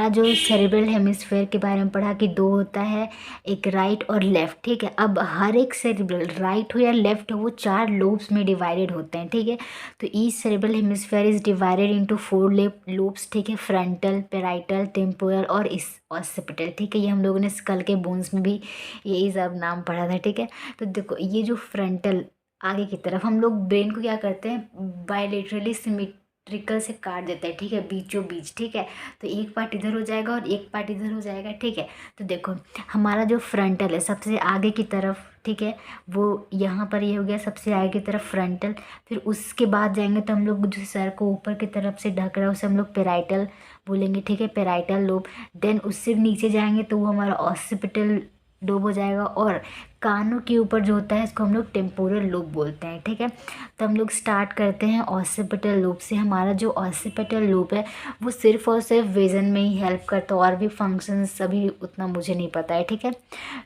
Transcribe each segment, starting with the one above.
हमारा जो cerebral hemisphere के बारे में पढ़ा कि दो होता है, एक राइट और लेफ्ट, ठीक है। अब हर एक सेरेब्रल राइट हो या लेफ्ट हो वो चार लोब्स में डिवाइडेड होते हैं, ठीक है। तो each cerebral hemisphere is divided into four lobes, ठीक है। फ्रंटल, पेराइटल, टेम्पोरल और इस ऑसिपिटल, ठीक है। ये हम लोगों ने स्कल के बोन्स में भी यही सब नाम पढ़ा था, ठीक है। तो देखो ये जो फ्रंटल आगे की तरफ हम लोग ब्रेन को क्या करते हैं, बायलेटरली सिमेट्रिकल से काट देते हैं, ठीक है, बीचों बीच, ठीक है। तो एक पार्ट इधर हो जाएगा और एक पार्ट इधर हो जाएगा, ठीक है। तो देखो हमारा जो फ्रंटल है सबसे आगे की तरफ, ठीक है, वो यहाँ पर ये हो गया सबसे आगे की तरफ फ्रंटल। फिर उसके बाद जाएंगे तो हम लोग जो सर को ऊपर की तरफ से ढक रहा है उसे हम लोग पेराइटल बोलेंगे, ठीक है, पेराइटल लोब। देन उससे नीचे जाएंगे तो वो हमारा ऑसिपिटल लोब हो जाएगा। और कानों के ऊपर जो होता है इसको हम लोग टेम्पोरल लोब बोलते हैं, ठीक है। तो हम लोग स्टार्ट करते हैं ऑसिपिटल लोब से। हमारा जो ऑसिपिटल लोब है वो सिर्फ और सिर्फ विजन में ही हेल्प करता है, और भी फंक्शंस अभी उतना मुझे नहीं पता है, ठीक है।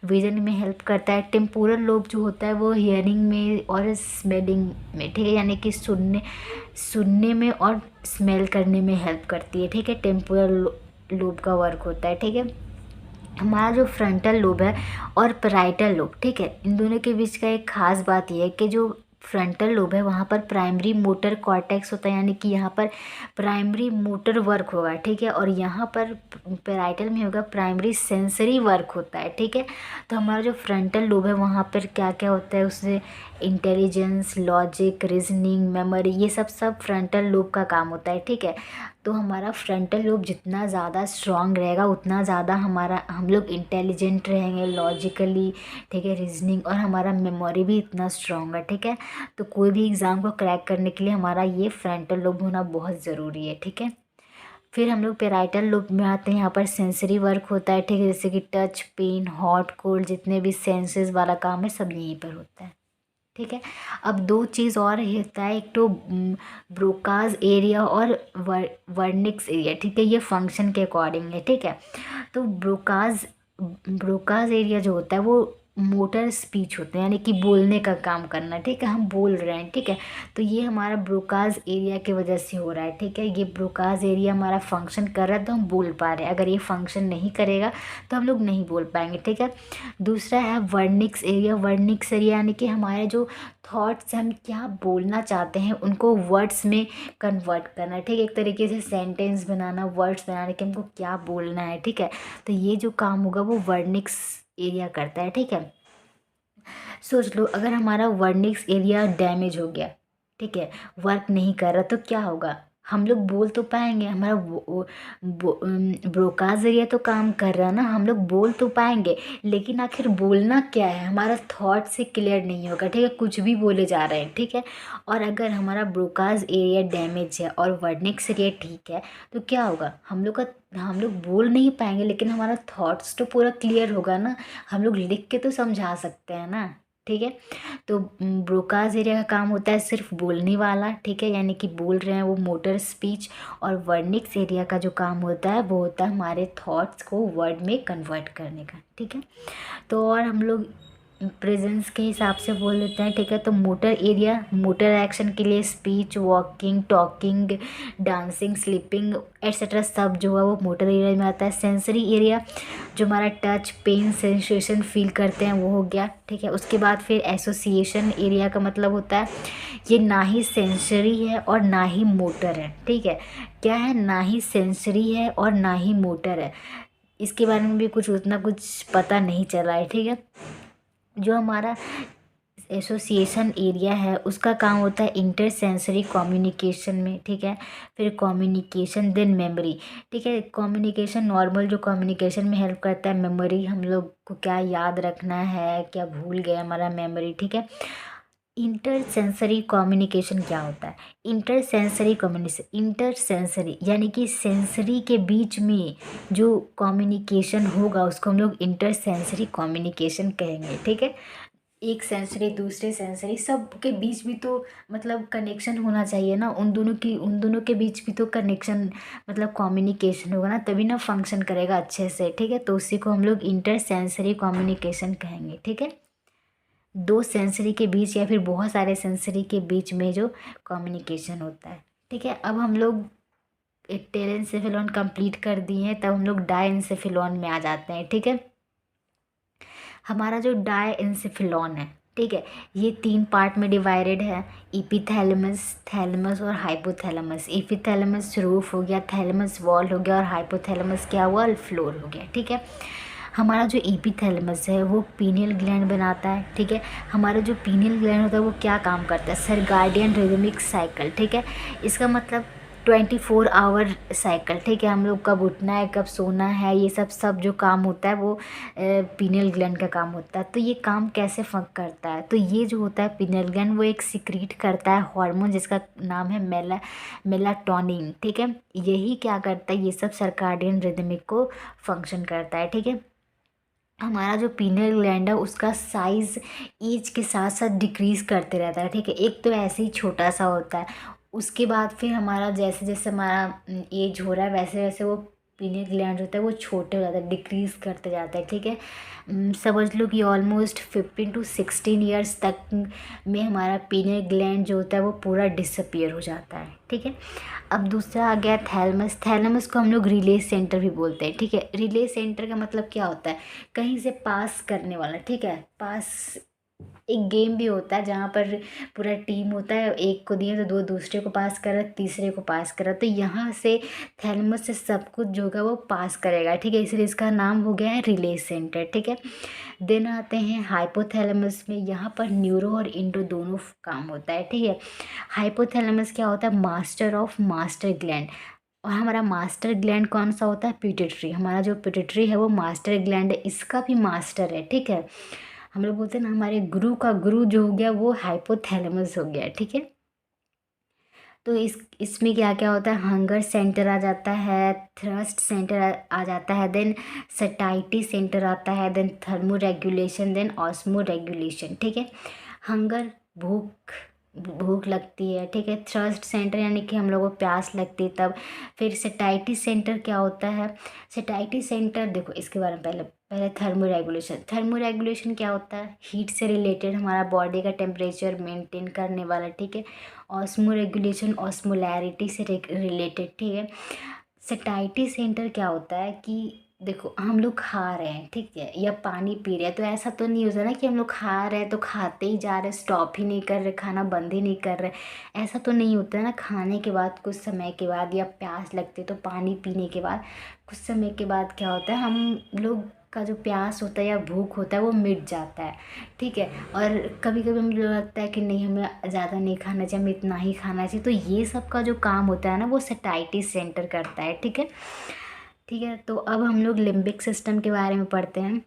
विजन में हेल्प करता है। टेम्पोरल लोब जो होता है वो हियरिंग में और स्मेलिंग में, ठीक है, यानी कि सुनने में और स्मेल करने में हेल्प करती है, ठीक है। टेम्पोरल लोब का वर्क होता है, ठीक है। हमारा जो फ्रंटल लोब है और पैराइटल लोब, ठीक है, इन दोनों के बीच का एक खास बात यह है कि जो फ्रंटल लोब है वहाँ पर प्राइमरी मोटर कॉर्टेक्स होता है, यानी कि यहाँ पर प्राइमरी मोटर वर्क होगा, ठीक है। और यहाँ पर पैराइटल में होगा प्राइमरी सेंसरी वर्क होता है, ठीक है। तो हमारा जो फ्रंटल लोब है वहाँ पर क्या क्या होता है, उससे इंटेलिजेंस, लॉजिक, रीजनिंग, मेमोरी, ये सब फ्रंटल लोब का काम होता है, ठीक है। तो हमारा फ्रंटल लोब जितना ज़्यादा स्ट्रांग रहेगा उतना ज़्यादा हम लोग इंटेलिजेंट रहेंगे लॉजिकली, ठीक है, रीजनिंग, और हमारा मेमोरी भी इतना स्ट्रांग है, ठीक है। तो कोई भी एग्ज़ाम को क्रैक करने के लिए हमारा ये फ्रंटल लोब होना बहुत ज़रूरी है, ठीक है। फिर हम लोग पेराइटल लोब में आते हैं। यहाँ पर सेंसरी वर्क होता है, ठीक है, जैसे कि टच, पेन, हॉट, कोल्ड, जितने भी सेंसेस वाला काम है सब यहीं पर होता है, ठीक है। अब दो चीज़ और होता है, एक तो ब्रोकाज एरिया और वर्निक्स एरिया, ठीक है, ये फंक्शन के अकॉर्डिंग है, ठीक है। तो ब्रोकाज एरिया जो होता है वो मोटर स्पीच होते हैं, यानी कि बोलने का काम करना, ठीक है, हम बोल रहे हैं, ठीक है। तो ये हमारा ब्रोकाज एरिया की वजह से हो रहा है, ठीक है। ये ब्रोकाज एरिया हमारा फंक्शन कर रहा है तो हम बोल पा रहे हैं, अगर ये फंक्शन नहीं करेगा तो हम लोग नहीं बोल पाएंगे, ठीक है। दूसरा है वर्निक्स एरिया। वर्निक्स एरिया यानी कि हमारे जो थॉट्स हम क्या बोलना चाहते हैं उनको वर्ड्स में कन्वर्ट करना, ठीक है, एक तरीके से सेंटेंस बनाना, वर्ड्स बनाने कि हमको क्या बोलना है, ठीक है। तो ये जो काम होगा वो वर्निक्स एरिया करता है, ठीक है। सोच लो अगर हमारा वर्निक्स एरिया डैमेज हो गया, ठीक है, वर्क नहीं कर रहा, तो क्या होगा, हम लोग बोल तो पाएंगे, हमारा ब्रोकाज एरिया तो काम कर रहा है ना, हम लोग बोल तो पाएंगे, लेकिन आखिर बोलना क्या है हमारा थॉट से क्लियर नहीं होगा, ठीक है, कुछ भी बोले जा रहे हैं, ठीक है। और अगर हमारा ब्रोकाज एरिया डैमेज है और वर्निक्स एरिया ठीक है तो क्या होगा, हम लोग बोल नहीं पाएंगे लेकिन हमारा थॉट्स तो पूरा क्लियर होगा ना, हम लोग लिख के तो समझा सकते हैं ना, ठीक है। तो ब्रोकाज एरिया का काम होता है सिर्फ बोलने वाला, ठीक है, यानी कि बोल रहे हैं वो मोटर स्पीच। और वर्निक्स एरिया का जो काम होता है वो होता है हमारे थॉट्स को वर्ड में कन्वर्ट करने का, ठीक है। तो और हम लोग प्रेजेंस के हिसाब से बोल देते हैं, ठीक है। तो मोटर एरिया मोटर एक्शन के लिए speech, walking, talking, dancing, sleeping etcetera सब जो है वो मोटर एरिया में आता है। सेंसरी एरिया जो हमारा टच, पेन, सेंसेशन फील करते हैं वो हो गया, ठीक है। उसके बाद फिर एसोसिएशन एरिया का मतलब होता है ये ना ही सेंसरी है और ना ही मोटर है, ठीक है। क्या है, ना ही सेंसरी है और ना ही मोटर है, इसके बारे में भी कुछ उतना कुछ पता नहीं चला है, ठीक है। जो हमारा एसोसिएशन एरिया है उसका काम होता है इंटर सेंसरी कम्युनिकेशन में, ठीक है। फिर कम्युनिकेशन देन मेमोरी, ठीक है। कम्युनिकेशन नॉर्मल जो कम्युनिकेशन में हेल्प करता है, मेमोरी हम लोग को क्या याद रखना है, क्या भूल गए, हमारा मेमोरी, ठीक है। इंटर सेंसरी कम्युनिकेशन क्या होता है, inter sensory communication, inter sensory यानी कि सेंसरी के बीच में जो कम्युनिकेशन होगा उसको हम लोग इंटर सेंसरी कम्युनिकेशन कहेंगे, ठीक है। एक सेंसरी दूसरे सेंसरी सब के बीच भी तो मतलब कनेक्शन होना चाहिए ना, उन दोनों के बीच भी तो कनेक्शन मतलब कम्युनिकेशन होगा ना, तभी ना फंक्शन करेगा अच्छे से, ठीक है। तो उसी को हम लोग इंटर सेंसरी कम्युनिकेशन कहेंगे, ठीक है। दो सेंसरी के बीच या फिर बहुत सारे सेंसरी के बीच में जो कम्युनिकेशन होता है, ठीक है। अब हम लोग टेलेंसेफेलॉन कंप्लीट कर दिए हैं तब हम लोग डाइएंसेफेलॉन में आ जाते हैं। ठीक है, हमारा जो डाइएंसेफेलॉन है, ठीक है, ये 3 पार्ट में डिवाइडेड है, इपीथैलेमस, थैलेमस और हाइपोथैलेमस। इपीथैलेमस रूफ हो गया, थैलेमस वॉल हो गया और हाइपोथैलेमस क्या हुआ, फ्लोर हो गया। ठीक है, हमारा जो एपिथैलेमस है वो पीनियल ग्लैंड बनाता है। ठीक है, हमारा जो पीनियल ग्लैंड होता है वो क्या काम करता है, सर्गार्डियन रिदमिक साइकिल। ठीक है, इसका मतलब 24 आवर साइकिल। ठीक है, हम लोग कब उठना है, कब सोना है, ये सब जो काम होता है वो पीनियल ग्लैंड का काम होता है। तो ये काम कैसे फंक करता है, तो ये जो होता है पीनियल ग्लैंड वो एक सिक्रीट करता है हार्मोन जिसका नाम है मेलाटोनिन। ठीक है, यही क्या करता है, ये सब सर्काडियन रिदमिक को फंक्शन करता है। ठीक है, हमारा जो पीनियल ग्लैंड है उसका साइज़ एज के साथ साथ डिक्रीज़ करते रहता है। ठीक है, एक तो ऐसे ही छोटा सा होता है, उसके बाद फिर हमारा जैसे जैसे हमारा एज हो रहा है वैसे वैसे वो पीनियल ग्लैंड होता है वो छोटे हो जाता है, डिक्रीज़ करते जाता है। ठीक है, समझ लो कि ऑलमोस्ट 15 to 16 ईयर्स तक में हमारा पीनियल ग्लैंड जो होता है वो पूरा डिसअपियर हो जाता है। ठीक है, अब दूसरा आ गया थैलेमस। थैलेमस को हम लोग रिले सेंटर भी बोलते हैं। ठीक है, रिले सेंटर का मतलब क्या होता है, कहीं से पास करने वाला। ठीक है, पास एक गेम भी होता है जहाँ पर पूरा टीम होता है, एक को दिए तो दो दूसरे को पास करा, तीसरे को पास करा, तो यहाँ से थैलेमस से सब कुछ जो होगा वो पास करेगा। ठीक है, इसलिए इसका नाम हो गया है रिले सेंटर। ठीक है, देन आते हैं हाइपोथैलेमस में, यहाँ पर न्यूरो और इंडो दोनों काम होता है। ठीक है, हाइपोथैलेमस क्या होता है, मास्टर ऑफ मास्टर ग्लैंड, और हमारा मास्टर ग्लैंड कौन सा होता है, पिट्यूटरी। हमारा जो पिट्यूटरी है वो मास्टर ग्लैंड है, इसका भी मास्टर है। ठीक है, हम लोग बोलते हैं ना हमारे गुरु का गुरु जो हो गया वो हाइपोथैलेमस हो गया। ठीक है, तो इसमें क्या क्या होता है, हंगर सेंटर आ जाता है, थ्रस्ट सेंटर आ जाता है, देन सटाइटी सेंटर आता है, then thermoregulation, then osmoregulation. ठीक है, हंगर भूख भूख लगती है। ठीक है, थ्रस्ट सेंटर यानी कि हम लोगों को प्यास लगती है तब। फिर सटाइटी सेंटर क्या होता है, सटाइटी सेंटर देखो इसके बारे में पहले पहले थर्मो रेगुलेशन। थर्मो रेगुलेशन क्या होता है, हीट से रिलेटेड, हमारा बॉडी का टेम्परेचर मेंटेन करने वाला। ठीक है, ऑस्मो रेगुलेशन ऑस्मोलैरिटी से रिलेटेड। ठीक है, सटाइटी सेंटर क्या होता है कि देखो हम लोग खा रहे हैं, ठीक है, या पानी पी रहे हैं, तो ऐसा तो नहीं होता ना कि हम लोग खा रहे हैं तो खाते ही जा रहे, स्टॉप ही नहीं कर रहे, खाना बंद ही नहीं कर रहे, ऐसा तो नहीं होता ना। खाने के बाद कुछ समय के बाद या प्यास लगती है तो पानी पीने के बाद कुछ समय के बाद क्या होता है, हम लोग का जो प्यास होता है या भूख होता है वो मिट जाता है। ठीक है, और कभी कभी मुझे लगता है कि नहीं हमें ज़्यादा नहीं खाना चाहिए, हमें इतना ही खाना चाहिए, तो ये सब का जो काम होता है ना वो सटाइटी सेंटर करता है। ठीक है, ठीक है, तो अब हम लोग लिम्बिक सिस्टम के बारे में पढ़ते हैं,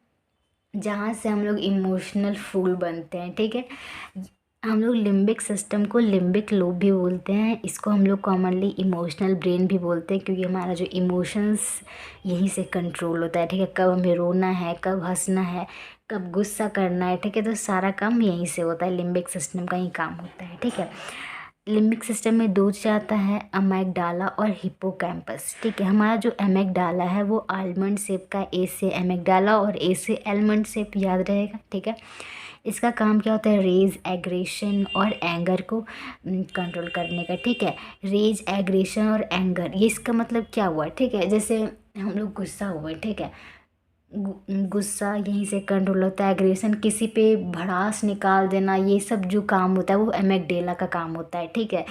जहाँ से हम लोग इमोशनल फूल बनते हैं। ठीक है, हम लोग लिम्बिक सिस्टम को लिम्बिक लोब भी बोलते हैं, इसको हम लोग कॉमनली इमोशनल ब्रेन भी बोलते हैं, क्योंकि हमारा जो इमोशंस यहीं से कंट्रोल होता है। ठीक है, कब हमें रोना है, कब हंसना है, कब गुस्सा करना है। ठीक है, तो सारा काम यहीं से होता है, लिम्बिक सिस्टम का ही काम होता है। ठीक है, लिम्बिक सिस्टम में दो चीज़ आता है, अमेगडाला और हिप्पोकैम्पस। ठीक है, हमारा जो अमेगडाला है वो आलमंड शेप का, ए से अमेगडाला और ए से आलमंड शेप, याद रहेगा। ठीक है, इसका काम क्या होता है, रेज, एग्रेशन और एंगर को कंट्रोल करने का। ठीक है, रेज, एग्रेशन और एंगर, ये इसका मतलब क्या हुआ। ठीक है, जैसे हम लोग गुस्सा हुए, ठीक है, गुस्सा यहीं से कंट्रोल होता है, एग्रेशन किसी पे भड़ास निकाल देना, ये सब जो काम होता है वो एमेगडेला का काम होता है। ठीक है,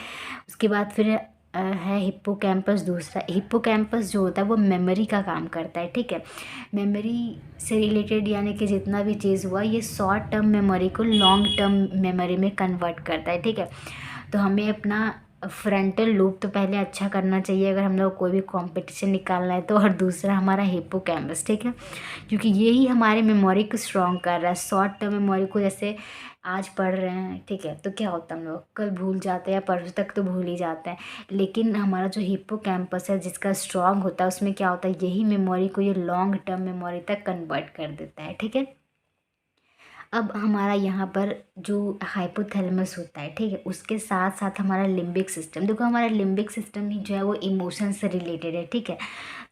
उसके बाद फिर है हिप्पोकैम्पस। दूसरा हिप्पोकैम्पस जो होता है वो मेमोरी का काम करता है। ठीक है, मेमोरी से रिलेटेड यानी कि जितना भी चीज़ हुआ ये शॉर्ट टर्म मेमोरी को लॉन्ग टर्म मेमोरी में कन्वर्ट करता है। ठीक है, तो हमें अपना फ्रंटल लूप तो पहले अच्छा करना चाहिए अगर हम लोग कोई भी कंपटीशन निकालना है तो, और दूसरा हमारा हिप्पोकैम्पस। ठीक है, क्योंकि यही हमारे मेमोरी को स्ट्रॉन्ग कर रहा है, शॉर्ट टर्म मेमोरी को। जैसे आज पढ़ रहे हैं, ठीक है, तो क्या होता है हम लोग कल भूल जाते हैं या परसों तक तो भूल ही जाते हैं, लेकिन हमारा जो हिप्पोकैम्पस है जिसका स्ट्रॉन्ग होता है उसमें क्या होता है, यही मेमोरी को ये लॉन्ग टर्म मेमोरी तक कन्वर्ट कर देता है। ठीक है, अब हमारा यहाँ पर जो हाइपोथैलेमस होता है, ठीक है, उसके साथ साथ हमारा लिम्बिक सिस्टम, देखो हमारा लिम्बिक सिस्टम ही जो है वो इमोशन से रिलेटेड है। ठीक है,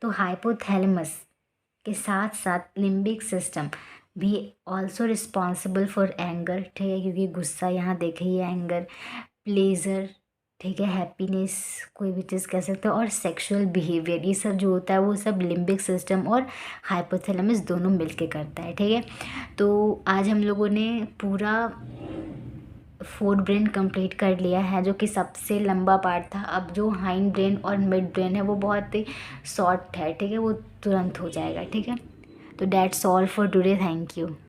तो हाइपोथैलेमस के साथ साथ लिम्बिक सिस्टम भी ऑल्सो रिस्पॉन्सिबल फॉर एंगर। ठीक है, क्योंकि गुस्सा यहाँ देखे ही एंगर, प्लेजर, ठीक है, हैप्पीनेस, कोई भी चीज़ कह सकते हो, और सेक्सुअल बिहेवियर, ये सब जो होता है वो सब लिम्बिक सिस्टम और हाइपोथैलेमस दोनों मिलके करता है। ठीक है, तो आज हम लोगों ने पूरा फोर्थ ब्रेन कंप्लीट कर लिया है, जो कि सबसे लंबा पार्ट था। अब जो हाइंड ब्रेन और मिड ब्रेन है वो बहुत ही शॉर्ट है। ठीक है, वो तुरंत हो जाएगा। ठीक है, तो that's all for today, thank you.